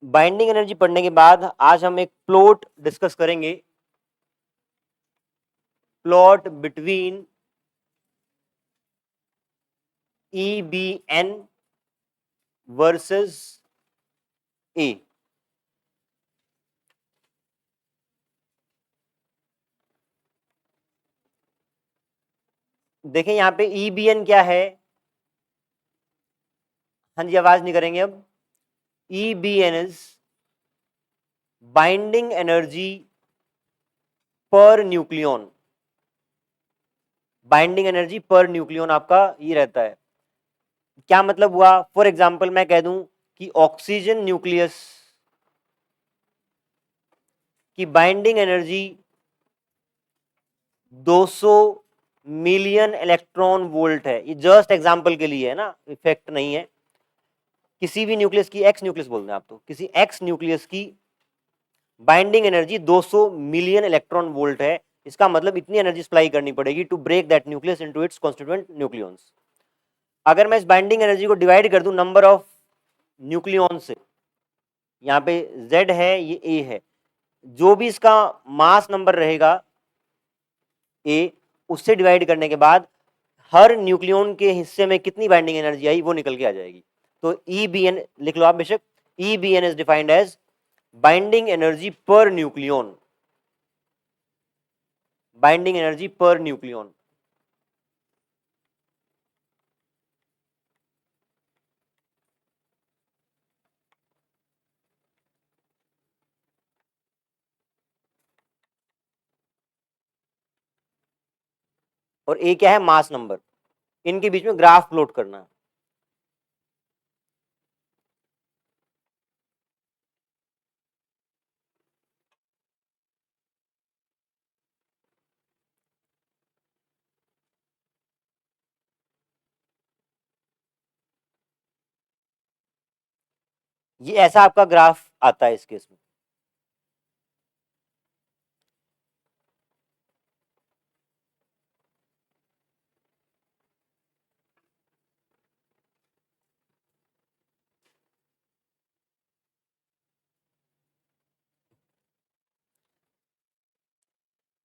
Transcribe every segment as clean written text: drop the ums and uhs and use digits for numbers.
Binding energy पढ़ने के बाद आज हम एक प्लॉट डिस्कस करेंगे, plot between EBN versus A. देखें यहां पे EBN क्या है। हाँ जी, आवाज नहीं करेंगे अब। EBN is binding energy per nucleon. Binding energy per nucleon आपका ये रहता है। क्या मतलब हुआ? फॉर एग्जाम्पल मैं कह दूं कि ऑक्सीजन न्यूक्लियस की binding energy 200 million electron volt है। ये जस्ट एग्जांपल के लिए है ना, इफेक्ट नहीं है। किसी भी न्यूक्लियस की, एक्स न्यूक्लियस बोलते हैं आप, तो किसी एक्स न्यूक्लियस की binding energy 200 million electron volt है। इसका मतलब इतनी एनर्जी सप्लाई करनी पड़ेगी to break that nucleus into its constituent nucleons. अगर मैं इस बाइंडिंग एनर्जी को डिवाइड कर दूं नंबर ऑफ न्यूक्लियन से, यहाँ पे Z है, ये A है, जो भी इसका मास नंबर रहेगा A, उससे डिवाइड करने के बाद हर न्यूक्लियन के हिस्से में कितनी बाइंडिंग एनर्जी आई वो निकल के आ जाएगी। तो EBN लिख लो आप बेशक। EBN is defined as binding energy per nucleon. Binding energy per nucleon. और A क्या है? Mass number. इनके बीच में ग्राफ प्लॉट करना है। ये ऐसा आपका ग्राफ आता है इस केस में।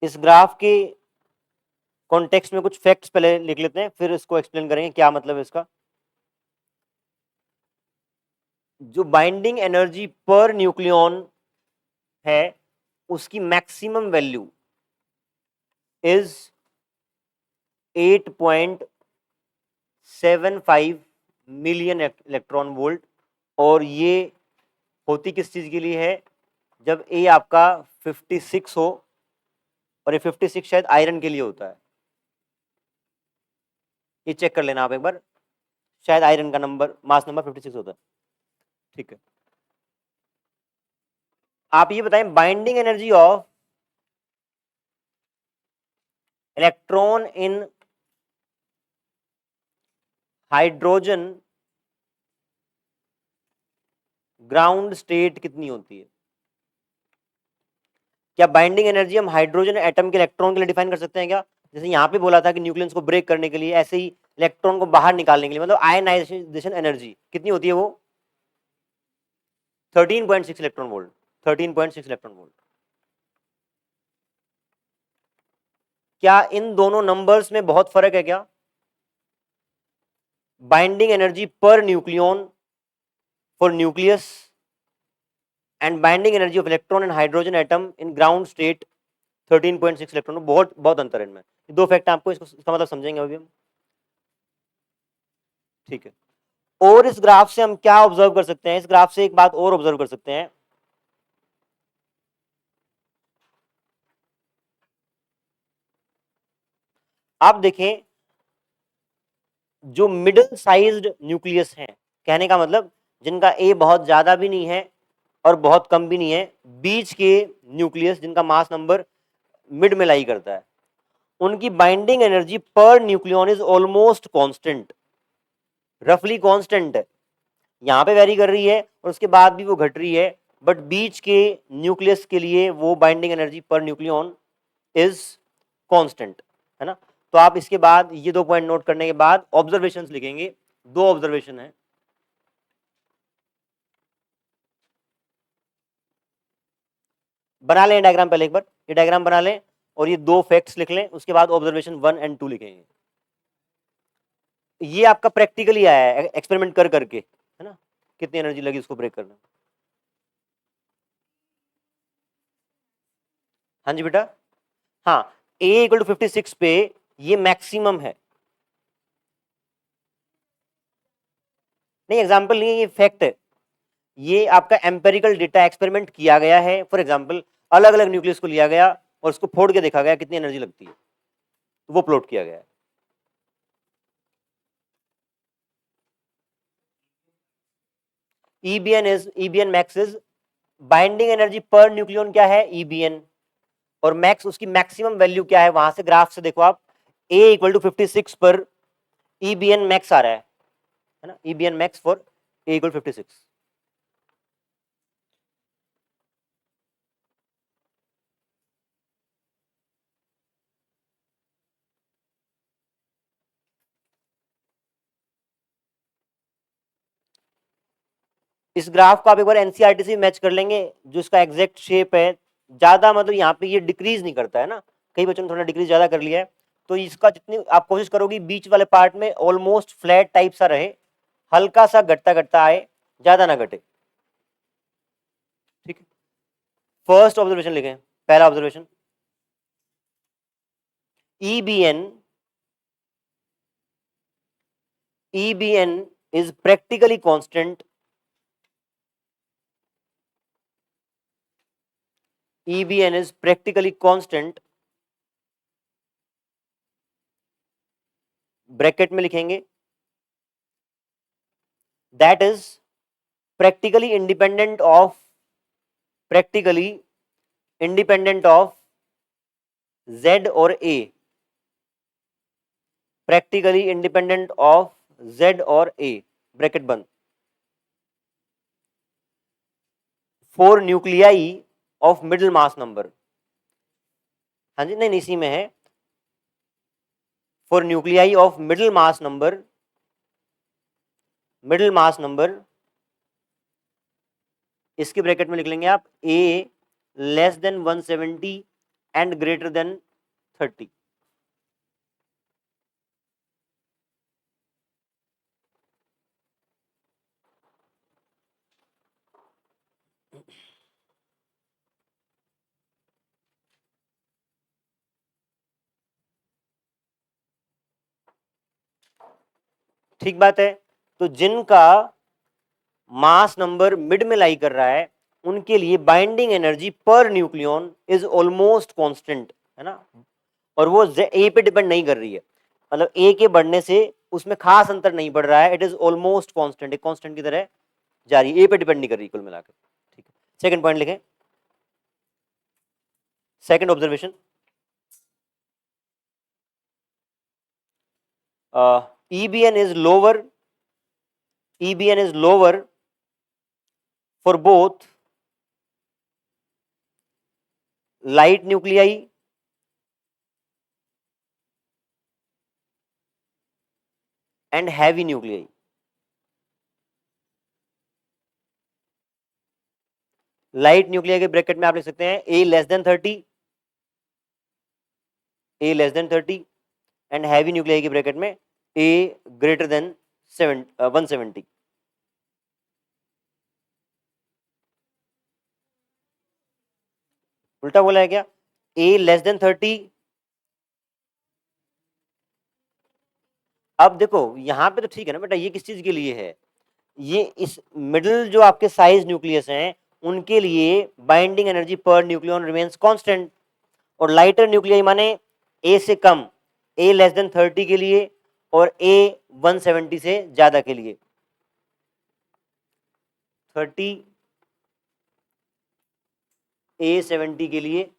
इस ग्राफ के कॉन्टेक्स्ट में कुछ फैक्ट्स पहले लिख लेते हैं, फिर इसको एक्सप्लेन करेंगे क्या मतलब है इसका। जो बाइंडिंग एनर्जी पर न्यूक्लियन है उसकी maximum value is 8.75 million electron volt. और ये होती किस चीज के लिए है? जब ए आपका 56 हो, और ये 56 शायद आयरन के लिए होता है। ये चेक कर लेना आप एक बार, शायद आयरन का नंबर, मास नंबर 56 होता है। ठीक है, आप ये बताएं binding energy of electron in hydrogen ground state कितनी होती है? क्या बाइंडिंग एनर्जी हम हाइड्रोजन एटम के इलेक्ट्रॉन के लिए डिफाइन कर सकते हैं क्या? जैसे यहां पे बोला था कि न्यूक्लियस को ब्रेक करने के लिए, ऐसे ही इलेक्ट्रॉन को बाहर निकालने के लिए, मतलब आयनाइजेशन एनर्जी कितनी होती है वो? 13.6 इलेक्ट्रॉन वोल्ट। 13.6 electron volt. क्या इन दोनों नंबर्स में बहुत फर्क है क्या? Binding energy per nucleon for nucleus and binding energy of electron in hydrogen atom in ground state 13.6 electron, बहुत बहुत अंतर है इनमें। दो फैक्ट आपको इसका मतलब समझेंगे अभी हम। ठीक है, और इस ग्राफ से हम क्या ऑब्जर्व कर सकते हैं? इस ग्राफ से एक बात और ऑब्जर्व कर सकते हैं। आप देखें, जो मिडिल साइज्ड न्यूक्लियस हैं, कहने का मतलब जिनका ए बहुत ज्यादा भी नहीं है और बहुत कम भी नहीं है, बीच के न्यूक्लियस जिनका मास नंबर मिड में लाई करता है, उनकी binding energy per nucleon is almost constant, रफली कांस्टेंट है। यहां पे वेरी कर रही है और उसके बाद भी वो घट रही है, बट बीच के न्यूक्लियस के लिए वो binding energy per nucleon is constant, है ना। तो आप इसके बाद ये दो पॉइंट नोट करने के बाद ऑब्जर्वेशंस लिखेंगे। दो ऑब्जर्वेशन है। बना लें डायग्राम पहले एक बार, ये डायग्राम बना लें और ये दो फैक्ट्स लिख लें, उसके बाद ऑब्जर्वेशन 1 एंड 2 लिखेंगे। ये आपका प्रैक्टिकली आया है एक्सपेरिमेंट कर करके, है ना, कितनी एनर्जी लगी उसको ब्रेक करने। हाँ जी बेटा, हाँ, A इक्वल टू 56 पे ये मैक्सिमम है, नहीं एग्जाम्पल नहीं है, ये फैक्ट है, ये आपका एम्पेरिकल डेटा एक्सपेरिमेंट किया गया है। फॉर एग्जाम्पल अलग अलग न्यूक्लियस को लिया गया और उसको फोड़ के देखा गया कितनी एनर्जी लगती है, तो वो प्लॉट किया गया है। EBN max is binding energy per nucleon, क्या है EBN, और मैक्स उसकी मैक्सिमम वैल्यू क्या है, वहां से ग्राफ से देखो आप, A इक्वल टू 56 पर EBN मैक्स आ रहा है ना, EBN max for A equal 56। इस ग्राफ को आप एक बार एनसीईआरटी से मैच कर लेंगे, जो इसका एग्जैक्ट शेप है, ज्यादा मतलब यहाँ पे ये डिक्रीज नहीं करता है ना, कई बच्चों ने थोड़ा डिक्रीज ज्यादा कर लिया है, तो इसका जितनी आप कोशिश करोगे बीच वाले पार्ट में ऑलमोस्ट फ्लैट टाइप सा रहे, हल्का सा घटता घटता आए, ज्यादा ना घटे, ठीक है। फर्स्ट ऑब्जर्वेशन लिखें, पहला observation, EBN is practically constant, EBN is practically constant, bracket में लिखेंगे, that is practically independent of Z और A, practically independent of Z और A, ब्रैकेट बंद, for nuclei of middle mass number, हाँ जी, नहीं इसी में है, for nuclei of middle mass number, इसके ब्रैकेट में लिख लेंगे आप A less than 170 and greater than 30। ठीक बात है, तो जिनका मास नंबर मिड में लाई कर रहा है उनके लिए binding energy per nucleon is almost constant, है ना, और वो ए पे डिपेंड नहीं कर रही है, मतलब ए के बढ़ने से उसमें खास अंतर नहीं पड़ रहा है, इट इज ऑलमोस्ट कांस्टेंट, एक कांस्टेंट की तरह जारी, ए पे डिपेंड नहीं कर रही कुल मिलाकर, ठीक है। सेकंड पॉइंट लिखें, second observation, EBN is lower for both light nuclei and heavy nuclei। Light nuclei के ब्रैकेट में आप लिख सकते हैं A less than 30 and heavy nuclei के ब्रैकेट में A ग्रेटर देन 170। उल्टा बोला है क्या, A लेस देन 30, अब देखो यहां पे तो ठीक है ना बेटा, ये किस चीज के लिए है, ये इस मिडिल जो आपके साइज न्यूक्लियस हैं उनके लिए binding energy per nucleon remains constant, और लाइटर न्यूक्लियाई माने ए से कम, ए लेस देन 30 के लिए और ए 170 से ज्यादा के लिए, 30 ए 70 के लिए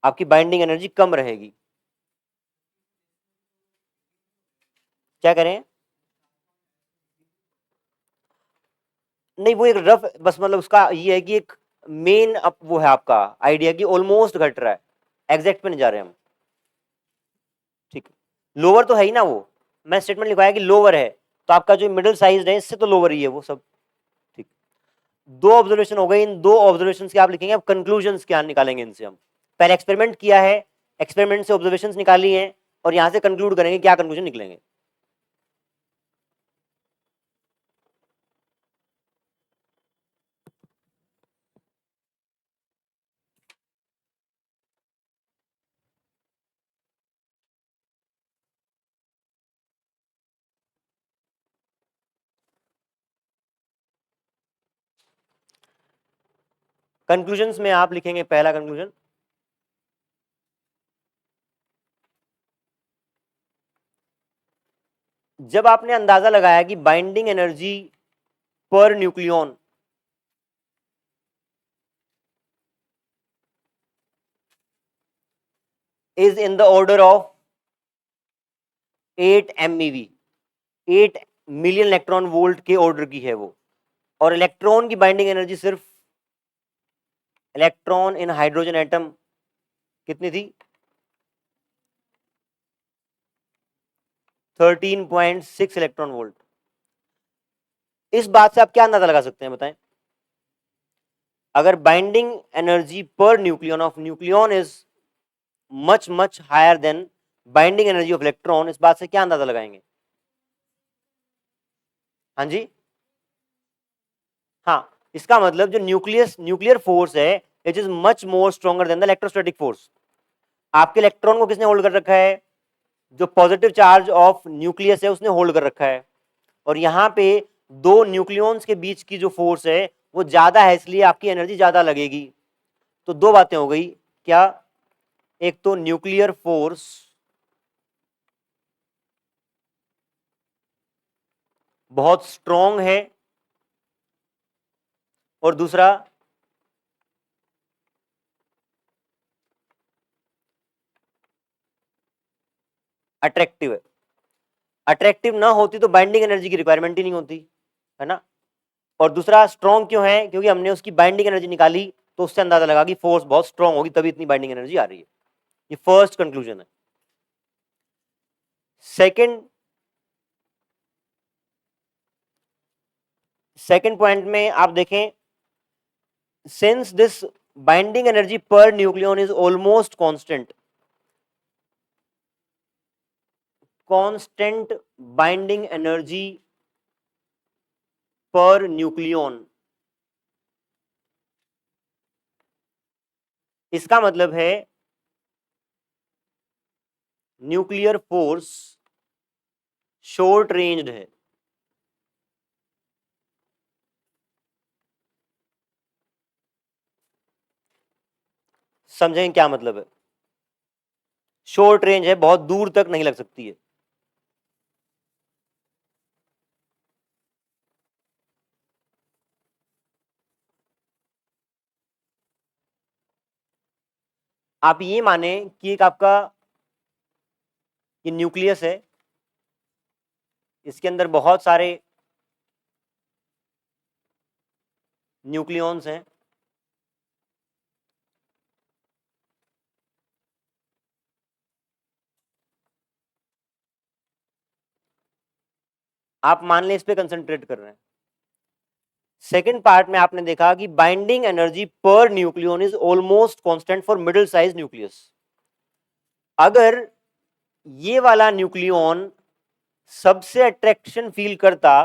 आपकी बाइंडिंग एनर्जी कम रहेगी। क्या करें, नहीं वो एक रफ बस, मतलब उसका ये है कि एक मेन अप वो है आपका आइडिया कि ऑलमोस्ट घट रहा है, एग्जैक्ट पे नहीं जा रहे हम, ठीक है। लोअर तो है ही ना, वो मैं स्टेटमेंट लिखवाया कि लोअर है, तो आपका जो मिडिल साइज है इससे तो लोअर ही है वो सब, ठीक। दो ऑब्जर्वेशन हो गए, इन दो ऑब्जर्वेशन के आप लिखेंगे, अब कंक्लूजन्स क्या निकालेंगे इनसे हम। पहले एक्सपेरिमेंट किया है, एक्सपेरिमेंट से ऑब्जर्वेशंस निकाली हैं और यहां से कंक्लूड करेंगे क्या कंक्लूजन निकलेंगे। कंक्लूजन्स में आप लिखेंगे पहला कंक्लूजन, जब आपने अंदाजा लगाया कि binding energy per nucleon is in the order of 8 MeV, 8 million electron volt के ऑर्डर की है वो, और इलेक्ट्रॉन की बाइंडिंग एनर्जी सिर्फ इलेक्ट्रॉन इन हाइड्रोजन एटम कितनी थी, 13.6 इलेक्ट्रॉन वोल्ट। इस बात से आप क्या अंदाजा लगा सकते हैं बताएं, अगर binding energy per nucleon of nucleon is much much higher than binding energy of electron, इस बात से क्या अंदाजा लगाएंगे। हाँ जी, हाँ, इसका मतलब जो न्यूक्लियर फोर्स है it is much more stronger than the electrostatic force. आपके इलेक्ट्रॉन को किसने होल्ड कर रखा है, जो पॉजिटिव चार्ज ऑफ न्यूक्लियस है उसने होल्ड कर रखा है, और यहां पे दो न्यूक्लियॉन्स के बीच की जो फोर्स है वो ज्यादा है, इसलिए आपकी एनर्जी ज्यादा लगेगी। तो दो बातें हो गई, क्या, एक तो न्यूक्लियर फोर्स बहुत स्ट्रॉन्ग है, और दूसरा अट्रैक्टिव है। अट्रैक्टिव ना होती तो बाइंडिंग एनर्जी की रिक्वायरमेंट ही नहीं होती, है ना। और दूसरा स्ट्रॉन्ग क्यों है, क्योंकि हमने उसकी बाइंडिंग एनर्जी निकाली तो उससे अंदाजा लगा कि फोर्स बहुत स्ट्रॉन्ग होगी तभी इतनी बाइंडिंग एनर्जी आ रही है। ये फर्स्ट कंक्लूजन है। सेकंड पॉइंट में आप देखें, since this binding energy per nucleon is almost constant binding energy per nucleon, इसका मतलब है न्यूक्लियर फोर्स शॉर्ट रेंज्ड है। समझें क्या मतलब है, शॉर्ट रेंज है, बहुत दूर तक नहीं लग सकती है। आप ये माने कि एक आपका ये न्यूक्लियस है, इसके अंदर बहुत सारे न्यूक्लियॉन्स हैं, आप मान लें इस पे कंसंट्रेट कर रहे हैं। सेकेंड पार्ट में आपने देखा कि binding energy per nucleon is almost constant for middle size nucleus. अगर ये वाला न्यूक्लियन सबसे अट्रैक्शन फील करता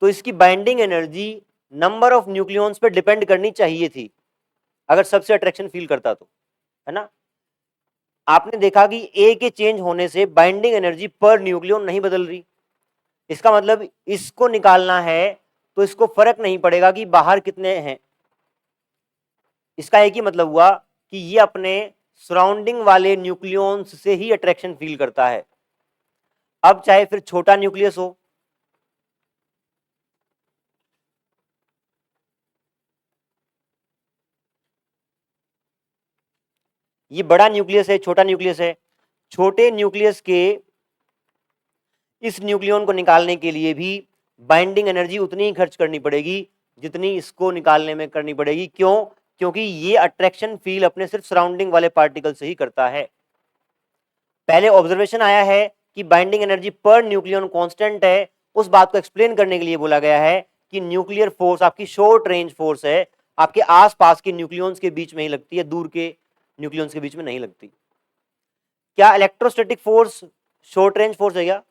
तो इसकी binding energy number of nucleons पे डिपेंड करनी चाहिए थी, अगर सबसे अट्रैक्शन फील करता तो, है ना। आपने देखा कि ए के चेंज होने से बाइंडिंग एनर्जी पर न्यूक्लियन नहीं बदल रही, इसका मतलब इसको निकालना है तो इसको फर्क नहीं पड़ेगा कि बाहर कितने हैं, इसका एक ही मतलब हुआ कि ये अपने सराउंडिंग वाले न्यूक्लियॉन्स से ही अट्रैक्शन फील करता है। अब चाहे फिर छोटा न्यूक्लियस हो, ये बड़ा न्यूक्लियस है छोटा न्यूक्लियस है, छोटे न्यूक्लियस के इस न्यूक्लियन को निकालने के लिए भी बाइंडिंग एनर्जी उतनी ही खर्च करनी पड़ेगी जितनी इसको निकालने में करनी पड़ेगी। क्यों, क्योंकि ये अट्रैक्शन फील अपने सिर्फ सराउंडिंग वाले पार्टिकल से ही करता है। पहले ऑब्जर्वेशन आया है कि binding energy per nucleon constant है, उस बात को एक्सप्लेन करने के लिए बोला गया है कि न्यूक्लियर फोर्स आपकी शॉर्ट रेंज फोर्स है, आपके आसपास के न्यूक्लियॉन्स के बीच में ही लगती है, दूर के न्यूक्लियॉन्स के बीच में नहीं लगती। क्या electrostatic force short range force है क्या?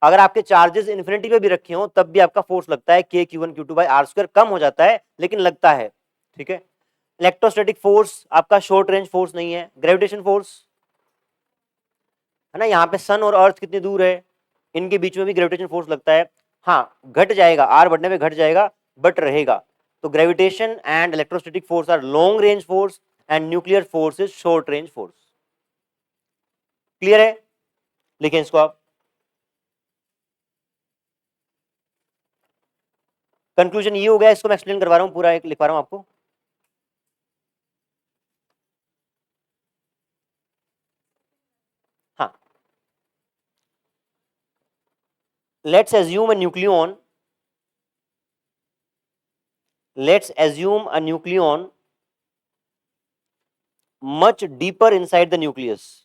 अगर आपके चार्जेस इन्फिनिटी पे भी रखे हो तब भी आपका फोर्स लगता है, k q1 q2 by r square, कम हो जाता है लेकिन लगता है, ठीक है। इलेक्ट्रोस्टैटिक फोर्स आपका शॉर्ट रेंज फोर्स नहीं है। ग्रेविटेशन फोर्स है ना, यहाँ पे सन और अर्थ कितनी दूर है, इनके बीच में भी ग्रेविटेशन फोर्स लगता है। हाँ, घट जाएगा, आर बढ़ने पे घट जाएगा बट रहेगा। तो gravitation and electrostatic force are long range force and nuclear force is short range force. Clear है? लिखें इसको आप। कंक्लूजन ये हो गया, इसको मैं एक्सप्लेन करवा रहा हूं, पूरा एक लिखवा रहा हूं आपको। हाँ, let's assume a nucleon, let's assume a nucleon much deeper inside the nucleus.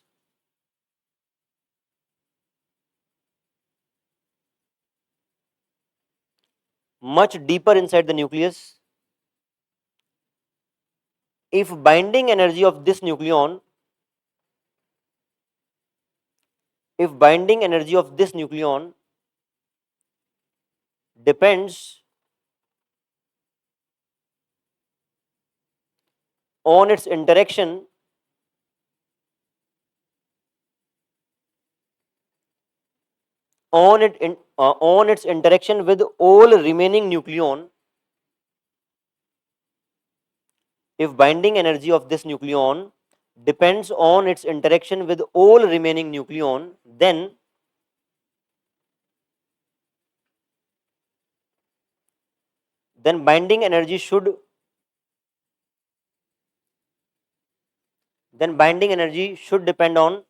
Much deeper inside the nucleus. If binding energy of this nucleon, if binding energy of this nucleon depends on its interaction on its interaction with all remaining nucleon, if binding energy of this nucleon depends on its interaction with all remaining nucleon, then binding energy should depend on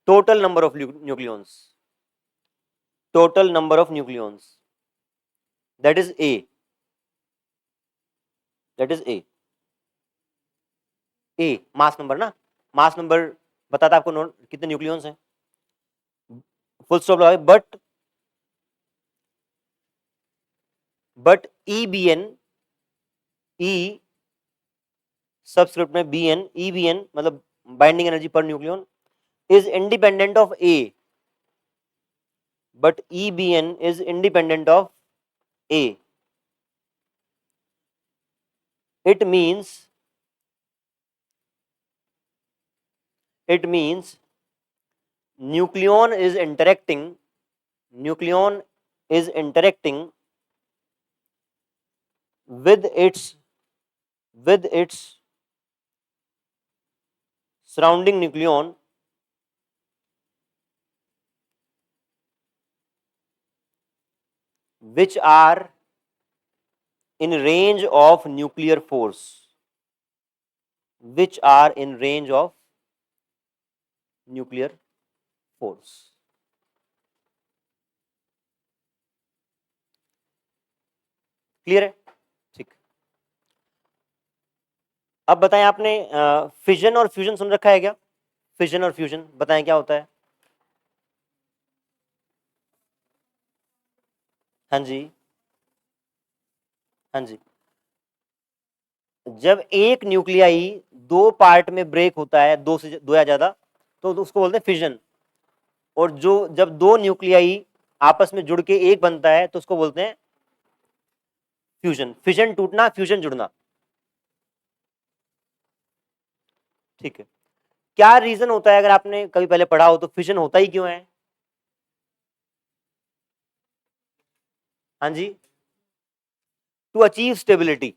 total number of nucleons, total number of nucleons, that is A, that is A, A mass number ना, mass number बताता है आपको कितने nucleons हैं, full stop लगा, but EBN, E subscript में BN, EBN मतलब binding energy per nucleon is independent of A, but EBN is independent of A. It means nucleon is interacting with its surrounding nucleon which are in range of nuclear force, which are in range of nuclear force. Clear है? ठीक। अब बताएं, आपने fission और fusion सुन रखा है क्या? Fission और फ्यूजन बताएं क्या होता है? हाँ जी, हाँ जी। जब एक न्यूक्लियाई दो पार्ट में ब्रेक होता है, दो या ज्यादा, तो उसको बोलते हैं फिजन। और जब दो न्यूक्लियाई आपस में जुड़ के एक बनता है तो उसको बोलते हैं फ्यूजन। फिजन टूटना, फ्यूजन जुड़ना, ठीक है। क्या रीजन होता है, अगर आपने कभी पहले पढ़ा हो तो, फिजन होता ही क्यों है? हाँ जी, टू अचीव स्टेबिलिटी,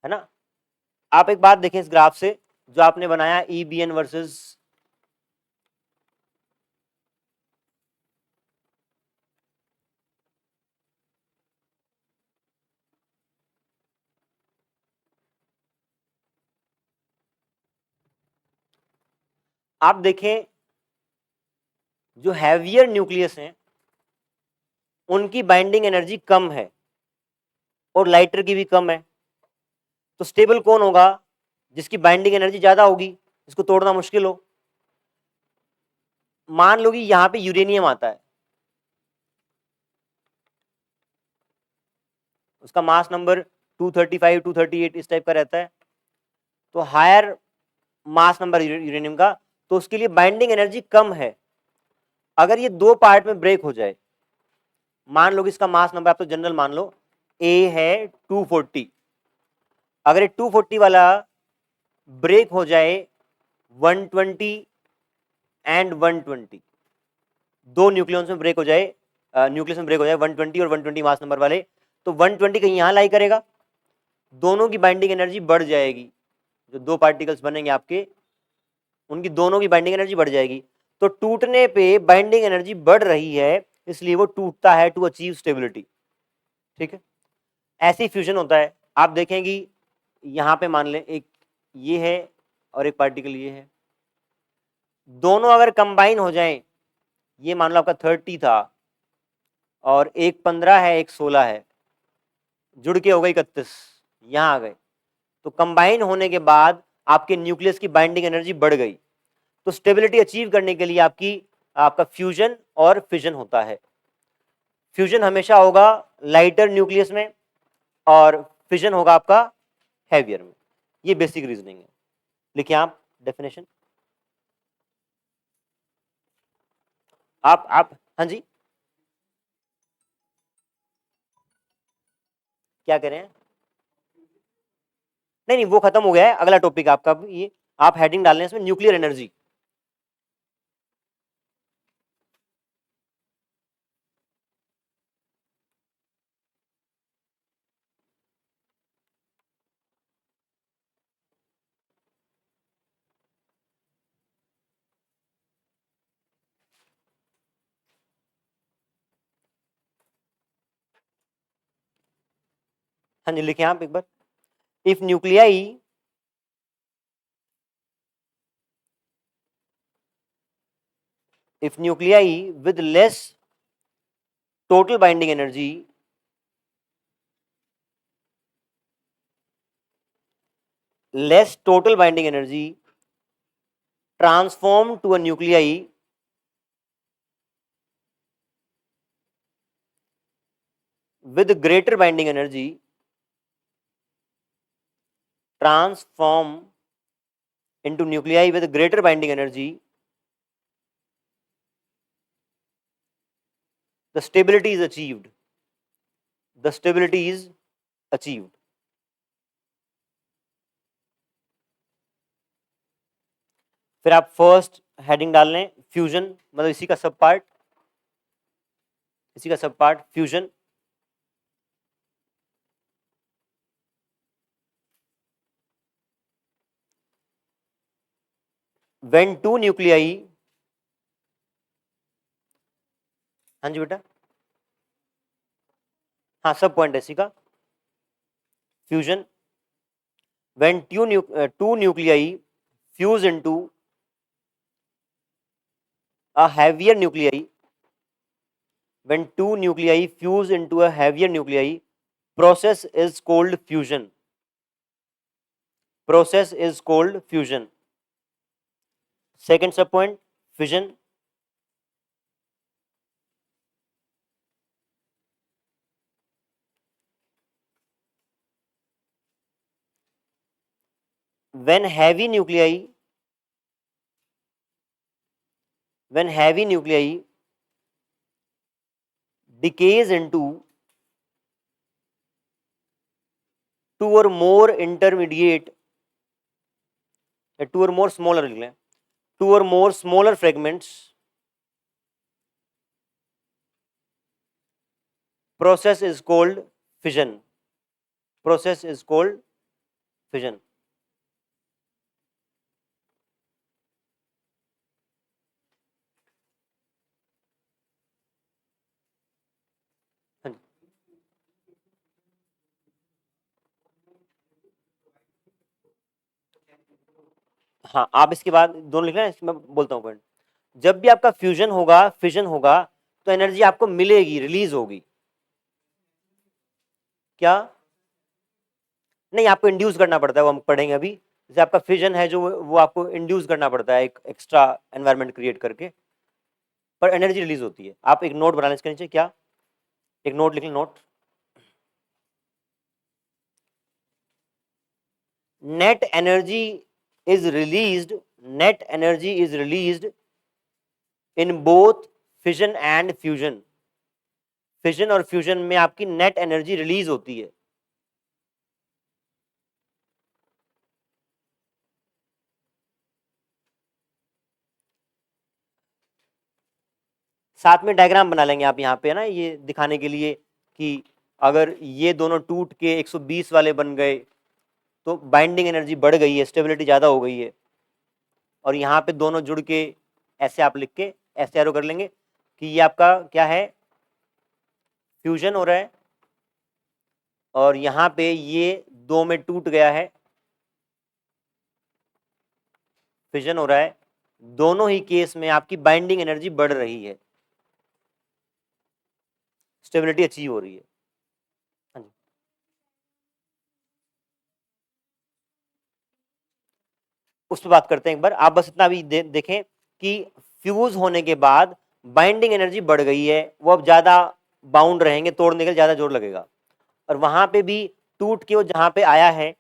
है ना। आप एक बात देखें इस ग्राफ से जो आपने बनाया, EBN वर्सेस आप देखें, जो हैवियर न्यूक्लियस हैं उनकी बाइंडिंग एनर्जी कम है और लाइटर की भी कम है। तो स्टेबल कौन होगा? जिसकी बाइंडिंग एनर्जी ज्यादा होगी, जिसको तोड़ना मुश्किल हो। मान लो कि यहां पे यूरेनियम आता है, उसका मास नंबर 235 238 इस टाइप का रहता है। तो हायर मास नंबर यूरेनियम का, तो उसके लिए बाइंडिंग एनर्जी कम है। अगर ये दो पार्ट में ब्रेक हो जाए, मान लो कि इसका मास नंबर आप तो जनरल मान लो ए है 240, अगर ये 240 वाला ब्रेक हो जाए 120 एंड 120, दो न्यूक्लियस में ब्रेक हो जाए, न्यूक्लियस में ब्रेक हो जाए 120 और 120 मास नंबर वाले, तो 120 कहीं यहां लाई करेगा, दोनों की बाइंडिंग एनर्जी बढ़ जाएगी। जो दो पार्टिकल्स बनेंगे आपके, उनकी दोनों की बाइंडिंग एनर्जी बढ़ जाएगी। तो टूटने पे बाइंडिंग एनर्जी बढ़ रही है, इसलिए वो टूटता है टू अचीव स्टेबिलिटी। ठीक है, ऐसे ही फ्यूजन होता है। आप देखेंगे यहां पे मान लें एक ये है और एक पार्टिकल ये है, दोनों अगर कंबाइन हो जाएं, ये मान लो आपका 30 था और एक 15 है एक 16 है, जुड़ के हो गई 31, यहां आ गए, तो कंबाइन होने के बाद आपके न्यूक्लियस की बाइंडिंग एनर्जी बढ़ गई। तो स्टेबिलिटी अचीव करने के लिए आपका फ्यूजन और फिजन होता है। फ्यूजन हमेशा होगा लाइटर न्यूक्लियस में और फिजन होगा आपका हैवियर में। ये बेसिक रीजनिंग है। लिखिए आप डेफिनेशन। आप हाँ जी, क्या कह रहे हैं? नहीं नहीं, वो खत्म हो गया है, अगला टॉपिक आपका ये, आप हेडिंग डाल रहे हैं इसमें न्यूक्लियर एनर्जी। हाँ जी, लिखे आप एक बार। If nuclei with less total binding energy transform to a nuclei with greater binding energy transform into nuclei with greater binding energy, the stability is achieved. The stability is achieved. फिर आप first heading डाल लें fusion, मतलब इसी का सब part, fusion. When two nuclei, हाँ जी बेटा, हाँ सब पॉइंट है इसी का। Fusion, when two nuclei fuse into a heavier nuclei, when two nuclei fuse into a heavier nuclei, process is called fusion. Process is called fusion. Second sub point, fission. When heavy nuclei decays into two or more intermediate, two or more smaller fragments, process is called fission. Process is called fission. हाँ, आप इसके बाद दोनों लिख रहे हैं, मैं बोलता हूँ पॉइंट। जब भी आपका फ्यूजन होगा, फिजन होगा, तो एनर्जी आपको मिलेगी, रिलीज होगी। क्या? नहीं, आपको इंड्यूस करना पड़ता है, वो हम पढ़ेंगे अभी। जैसे आपका फिजन है जो, वो आपको इंड्यूस करना पड़ता है एक एक्स्ट्रा एनवायरनमेंट क्रिएट करके, पर एनर्जी रिलीज होती है। आप एक नोट बना लें इसके नीचे, क्या एक नोट लिख लें, note. net energy is released in both fission and fusion. Fission और फ्यूजन में आपकी नेट एनर्जी रिलीज होती है. साथ में डायग्राम बना लेंगे आप यहाँ पे, है ना, ये दिखाने के लिए कि अगर ये दोनों टूट के 120 वाले बन गए तो बाइंडिंग एनर्जी बढ़ गई है, स्टेबिलिटी ज़्यादा हो गई है. और यहाँ पे दोनों जुड़ के ऐसे आप लिख के ऐसे एरो कर लेंगे कि ये आपका क्या है, फ्यूजन हो रहा है. और यहाँ पे ये दो में टूट गया है, फिजन हो रहा है. दोनों ही केस में आपकी बाइंडिंग एनर्जी बढ़ रही है, स्टेबिलिटी अचीव हो रही है. हाँ जी. उस पर बात करते हैं एक बार. आप बस इतना भी देखें कि फ्यूज होने के बाद बाइंडिंग एनर्जी बढ़ गई है, वो अब ज्यादा बाउंड रहेंगे, तोड़ने के लिए ज्यादा जोर लगेगा. और वहां पे भी टूट के वो जहां पे आया है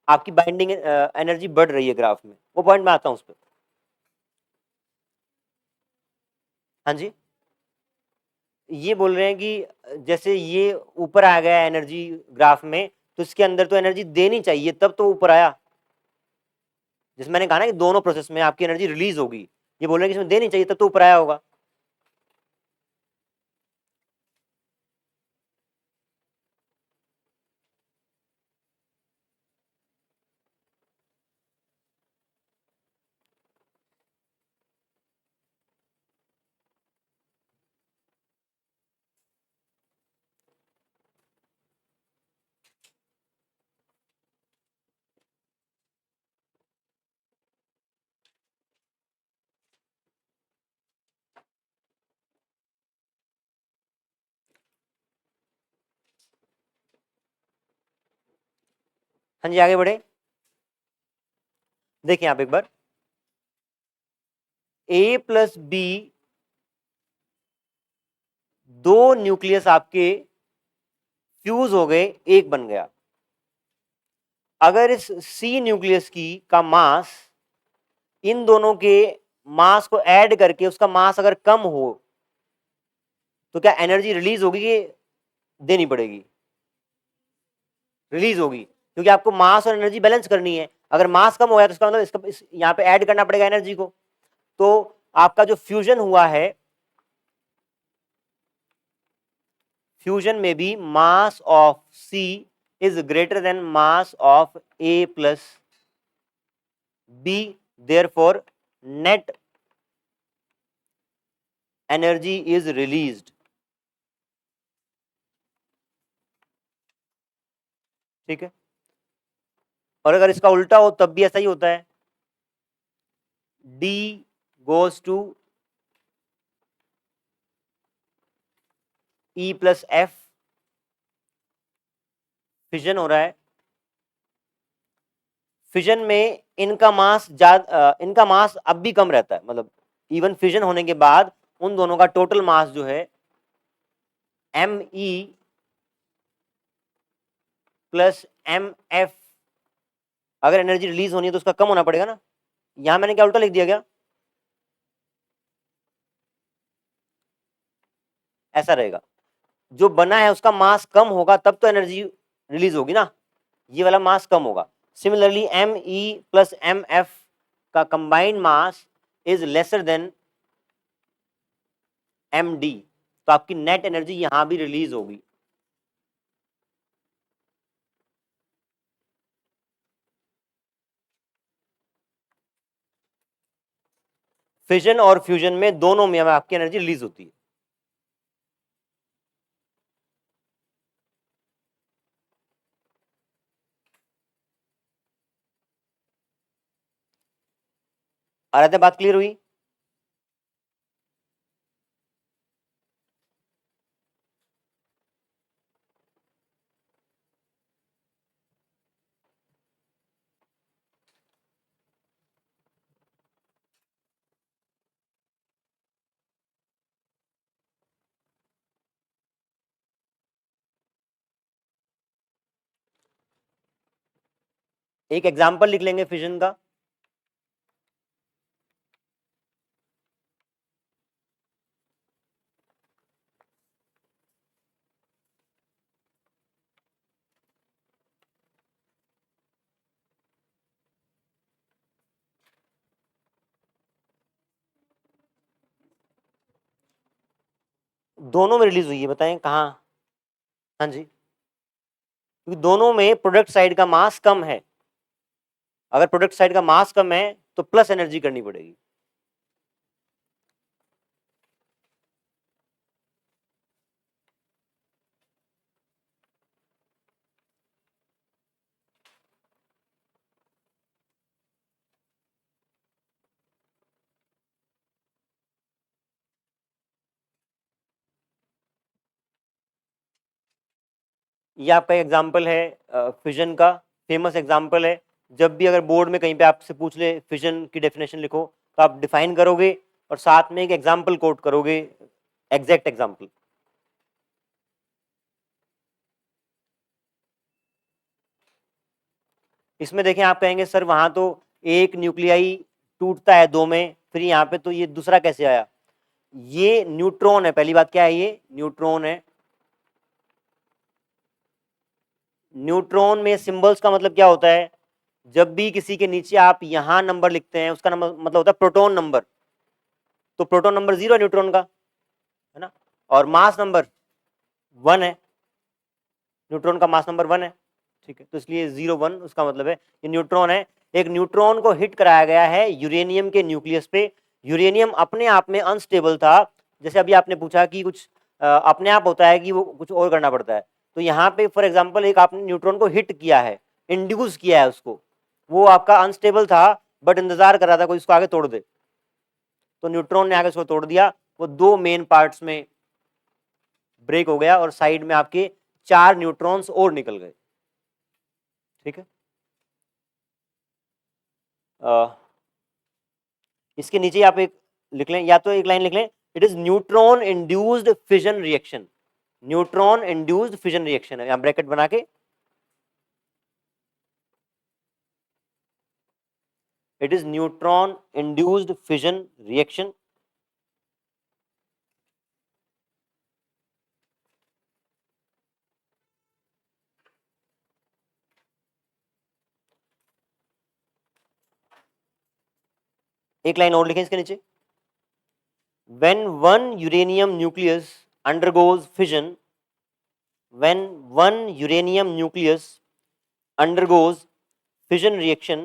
आपकी बाइंडिंग एनर्जी बढ़ रही है ग्राफ में. वो पॉइंट में आता हूं उस पर. हाँ जी. ये बोल रहे हैं कि जैसे ये ऊपर आ गया एनर्जी ग्राफ में, तो इसके अंदर तो एनर्जी देनी चाहिए तब तो ऊपर आया. जैसे मैंने कहा ना कि दोनों प्रोसेस में आपकी एनर्जी रिलीज होगी, ये बोल रहे हैं कि इसमें देनी चाहिए तब तो ऊपर आया होगा. हाँ जी, आगे बढ़े. देखिए आप एक बार, ए प्लस बी, दो न्यूक्लियस आपके फ्यूज हो गए, एक बन गया. अगर इस सी न्यूक्लियस की का मास इन दोनों के मास को ऐड करके उसका मास अगर कम हो तो क्या एनर्जी रिलीज होगी कि देनी पड़ेगी? रिलीज होगी, क्योंकि आपको मास और एनर्जी बैलेंस करनी है. अगर मास कम हो गया तो इसका मतलब यहाँ पे ऐड करना पड़ेगा एनर्जी को. तो आपका जो फ्यूजन हुआ है, फ्यूजन में भी mass of C is greater than mass of A plus B, therefore net energy is released. ठीक है. और अगर इसका उल्टा हो तब भी ऐसा ही होता है. D goes to E plus F, fission हो रहा है. फिजन में इनका मास अब भी कम रहता है, मतलब इवन फिजन होने के बाद उन दोनों का टोटल मास जो है M E plus M F, अगर एनर्जी रिलीज होनी है तो उसका कम होना पड़ेगा ना. यहां मैंने क्या उल्टा लिख दिया क्या? ऐसा रहेगा. जो बना है उसका मास कम होगा तब तो एनर्जी रिलीज होगी ना. ये वाला मास कम होगा. Similarly M E plus M F का combined mass is lesser than M D, तो आपकी नेट एनर्जी यहां भी रिलीज होगी. फिजन और फ्यूजन में दोनों में आपकी एनर्जी रिलीज होती है. आ रहा था, बात क्लियर हुई? एक एग्जाम्पल लिख लेंगे फिजन का। दोनों में रिलीज हुई है, बताएं कहाँ। हाँ जी, क्योंकि दोनों में प्रोडक्ट साइड का मास कम है। अगर प्रोडक्ट साइड का मास कम है तो प्लस एनर्जी करनी पड़ेगी। ये आपका एग्जाम्पल है फिजन का, फेमस एग्जाम्पल है। जब भी अगर बोर्ड में कहीं पे आपसे पूछ ले फिजन की डेफिनेशन लिखो, तो आप डिफाइन करोगे और साथ में एक एग्जाम्पल कोट करोगे, एग्जैक्ट एग्जाम्पल। इसमें देखें, आप कहेंगे सर वहां तो एक न्यूक्लियाई टूटता है दो में, फिर यहाँ पे तो ये दूसरा कैसे आया। ये न्यूट्रॉन है, पहली बात क्या है, ये न्यूट्रॉन है। न्यूट्रॉन में सिंबल्स का मतलब क्या होता है, जब भी किसी के नीचे आप यहां नंबर लिखते हैं, उसका नंबर मतलब होता है प्रोटॉन नंबर। तो प्रोटॉन नंबर 0 है न्यूट्रॉन का, है ना, और मास नंबर 1 है, न्यूट्रॉन का मास नंबर 1 है, ठीक है। तो इसलिए 0 1 उसका मतलब है ये न्यूट्रॉन है। एक न्यूट्रॉन को हिट कराया गया है यूरेनियम के न्यूक्लियस पे। यूरेनियम अपने आप में अनस्टेबल था। जैसे अभी आपने पूछा कि कुछ अपने आप होता है कि वो कुछ और करना पड़ता है, तो यहाँ पे फॉर एग्जाम्पल एक आपने न्यूट्रॉन को हिट किया है, इंड्यूस किया है उसको, वो आपका अनस्टेबल था बट इंतजार कर रहा था कोई उसको आगे तोड़ दे, तो न्यूट्रॉन ने आगे उसको तोड़ दिया, वो दो मेन पार्ट्स में ब्रेक हो गया और साइड में आपके 4 न्यूट्रॉन्स और निकल गए, ठीक है। इसके नीचे आप एक लिख लें, या तो एक लाइन लिख लें, it is neutron induced fission reaction. Neutron induced fission reaction है, यहां ब्रैकेट बना के, it is neutron induced fission reaction. एक लाइन और लिखें इसके नीचे, when one uranium nucleus undergoes fission, when one uranium nucleus undergoes fission reaction,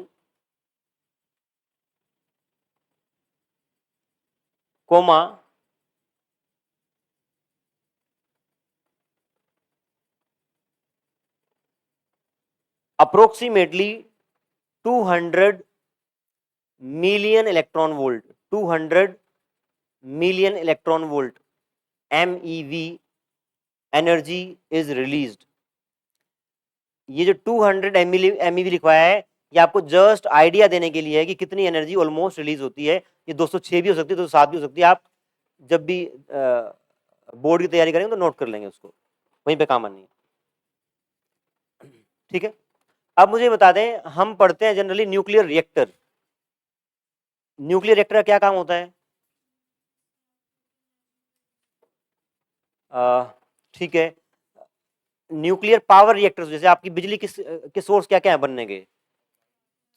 comma, approximately 200 million electron volt, 200 million electron volt MeV energy is released. ये जो 200 MeV लिखवाया है, ये आपको जस्ट आइडिया देने के लिए है कि कितनी एनर्जी ऑलमोस्ट रिलीज होती है। ये 206 भी हो सकती है, 207 भी हो सकती है। आप जब भी बोर्ड की तैयारी करेंगे तो नोट कर लेंगे उसको, वहीं पे काम आनी है, ठीक है। अब मुझे बता दें, हम पढ़ते हैं generally nuclear reactor. Nuclear reactor का क्या काम होता है, ठीक है। न्यूक्लियर पावर रिएक्टर्स, जैसे आपकी बिजली के सोर्स क्या क्या है बनने के,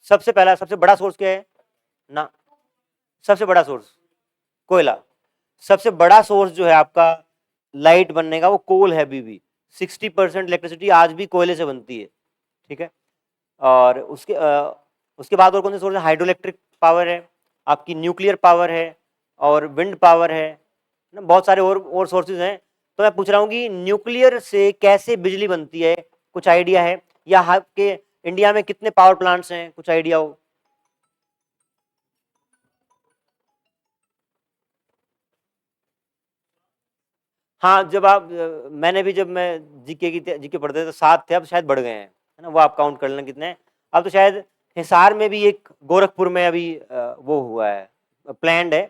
सबसे पहला सबसे बड़ा सोर्स क्या है ना, सबसे बड़ा सोर्स कोयला। सबसे बड़ा सोर्स जो है आपका लाइट बनने का वो कोल है अभी भी। 60% इलेक्ट्रिसिटी आज भी कोयले से बनती है, ठीक है। और उसके बाद और कौन से सोर्स है, हाइड्रो इलेक्ट्रिक पावर है, आपकी न्यूक्लियर पावर है, और विंड पावर है ना, बहुत सारे और सोर्सेज हैं। तो मैं पूछ रहा हूँ कि न्यूक्लियर से कैसे बिजली बनती है, कुछ आइडिया है, या आपके इंडिया में कितने पावर प्लांट्स हैं, कुछ आइडिया हो। हाँ, जब आप मैंने भी, जब मैं जीके पढ़ते थे तो 7 थे, अब शायद बढ़ गए हैं, है ना, वो आप काउंट कर लेना कितने हैं। अब तो शायद हिसार में भी एक, गोरखपुर में अभी वो हुआ है, प्लान्ड है,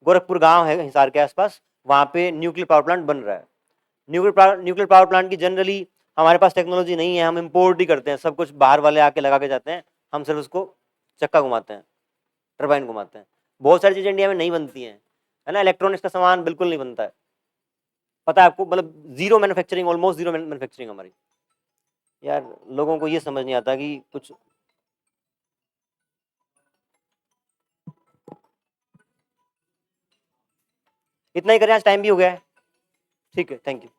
गोरखपुर गांव है हिसार के आसपास, वहाँ पे न्यूक्लियर पावर प्लांट बन रहा है। न्यूक्लियर पावर प्लांट की जनरली हमारे पास टेक्नोलॉजी नहीं है, हम इम्पोर्ट ही करते हैं, सब कुछ बाहर वाले आके लगा के जाते हैं, हम सिर्फ उसको चक्का घुमाते हैं, टरबाइन घुमाते हैं। बहुत सारी चीजें इंडिया में नहीं बनती हैं, है ना, इलेक्ट्रॉनिक्स का सामान बिल्कुल नहीं बनता है, पता है आपको, मतलब zero manufacturing, almost zero manufacturing हमारी। यार लोगों को ये समझ नहीं आता कि कुछ, इतना ही करें, आज टाइम भी हो गया है। ठीक है, थैंक यू।